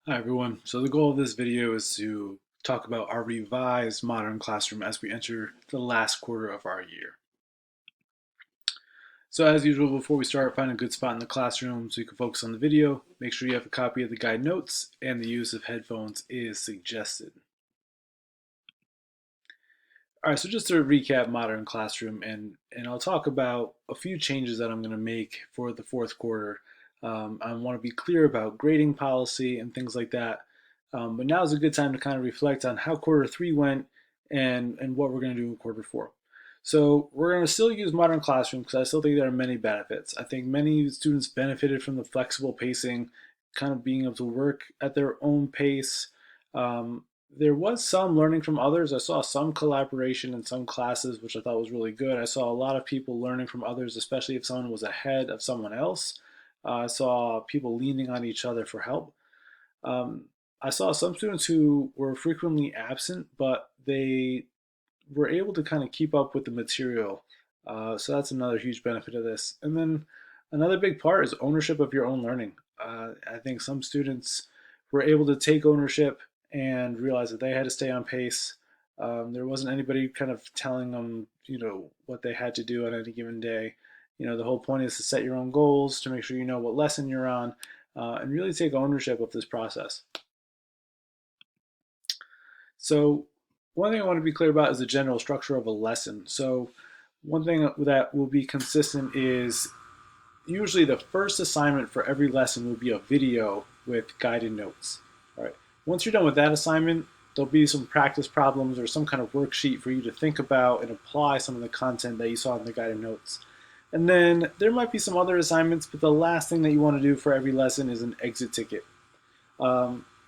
Hi everyone. So the goal of this video is to talk about our revised modern classroom as we enter the last quarter of our year. So as usual, before we start, find a good spot in the classroom so you can focus on the video. Make sure you have a copy of the guide notes, and the use of headphones is suggested. All right, so just to recap modern classroom, and I'll talk about a few changes that I'm going to make for the fourth quarter. I want to be clear about grading policy and things like that. But now is a good time to kind of reflect on how quarter three went and what we're going to do in quarter four. So we're going to still use modern classroom because I still think there are many benefits. I think many students benefited from the flexible pacing, kind of being able to work at their own pace. There was some learning from others. I saw some collaboration in some classes, which I thought was really good. I saw a lot of people learning from others, especially if someone was ahead of someone else. I saw people leaning on each other for help. Um, I saw some students who were frequently absent, but they were able to kind of keep up with the material. So that's another huge benefit of this. And then another big part is ownership of your own learning. I think some students were able to take ownership and realize that they had to stay on pace. There wasn't anybody kind of telling them, what they had to do on any given day. The whole point is to set your own goals, to make sure you know what lesson you're on, and really take ownership of this process. So one thing I want to be clear about is the general structure of a lesson. So one thing that will be consistent is usually the first assignment for every lesson will be a video with guided notes. All right. Once you're done with that assignment, there'll be some practice problems or some kind of worksheet for you to think about and apply some of the content that you saw in the guided notes. And then there might be some other assignments, but the last thing that you want to do for every lesson is an exit ticket.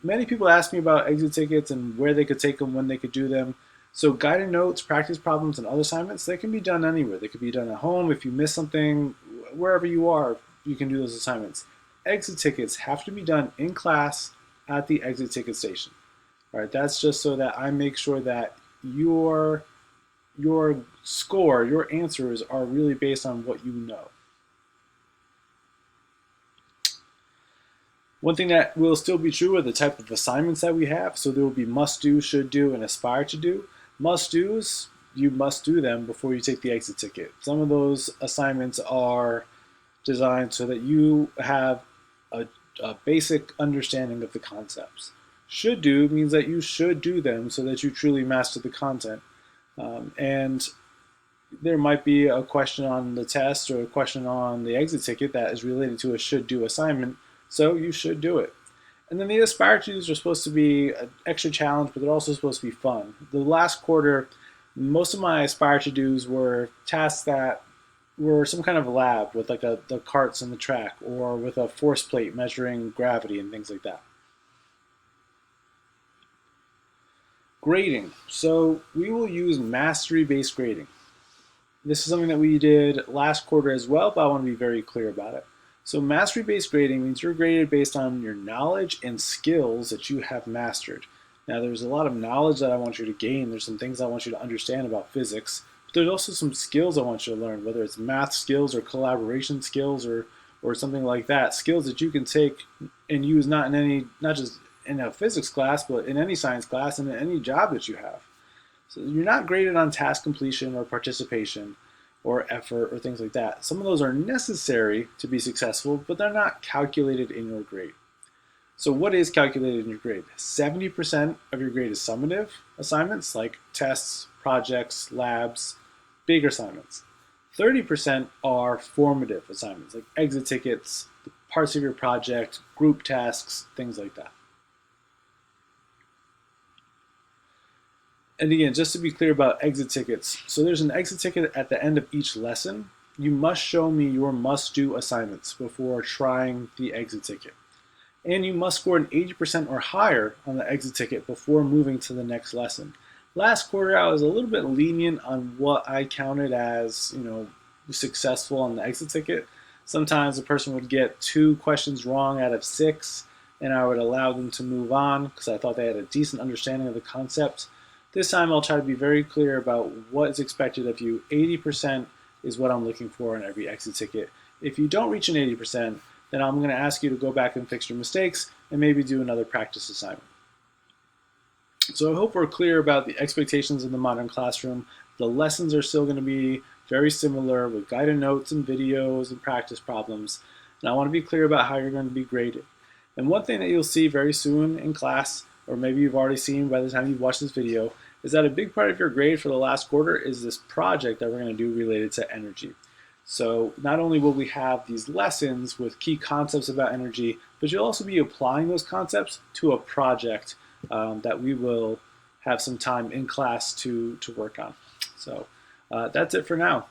Many people ask me about exit tickets and where they could take them, when they could do them. So guided notes, practice problems, and other assignments, they can be done anywhere. They could be done at home. If you miss something, wherever you are, you can do those assignments. Exit tickets have to be done in class at the exit ticket station. All right, that's just so that I make sure that your score, your answers are really based on what you know. One thing that will still be true are the type of assignments that we have. So there will be must do, should do, and aspire to do. Must do's, you must do them before you take the exit ticket. Some of those assignments are designed so that you have a basic understanding of the concepts. Should do means that you should do them so that you truly master the content. And there might be a question on the test or a question on the exit ticket that is related to a should do assignment, so you should do it. And then the aspire tos are supposed to be an extra challenge, but they're also supposed to be fun. The last quarter, most of my aspire to dos were tasks that were some kind of lab with like the carts and the track, or with a force plate measuring gravity and things like that. Grading. So we will use mastery-based grading. This is something that we did last quarter as well, but I want to be very clear about it. So mastery-based grading means you're graded based on your knowledge and skills that you have mastered. Now, there's a lot of knowledge that I want you to gain. There's some things I want you to understand about physics, but there's also some skills I want you to learn, whether it's math skills or collaboration skills or something like that. Skills that you can take and use not just in a physics class, but in any science class and in any job that you have. So you're not graded on task completion or participation or effort or things like that. Some of those are necessary to be successful, but they're not calculated in your grade. So what is calculated in your grade? 70% of your grade is summative assignments like tests, projects, labs, big assignments. 30% are formative assignments like exit tickets, parts of your project, group tasks, things like that. And again, just to be clear about exit tickets, so there's an exit ticket at the end of each lesson. You must show me your must-do assignments before trying the exit ticket. And you must score an 80% or higher on the exit ticket before moving to the next lesson. Last quarter, I was a little bit lenient on what I counted as, successful on the exit ticket. Sometimes a person would get 2 questions wrong out of 6, and I would allow them to move on because I thought they had a decent understanding of the concept. This time I'll try to be very clear about what is expected of you. 80% is what I'm looking for in every exit ticket. If you don't reach an 80%, then I'm going to ask you to go back and fix your mistakes, and maybe do another practice assignment. So I hope we're clear about the expectations in the modern classroom. The lessons are still going to be very similar with guided notes and videos and practice problems. And I want to be clear about how you're going to be graded. And one thing that you'll see very soon in class, or maybe you've already seen by the time you've watched this video, is that a big part of your grade for the last quarter is this project that we're going to do related to energy. So not only will we have these lessons with key concepts about energy, but you'll also be applying those concepts to a project that we will have some time in class to work on. So that's it for now.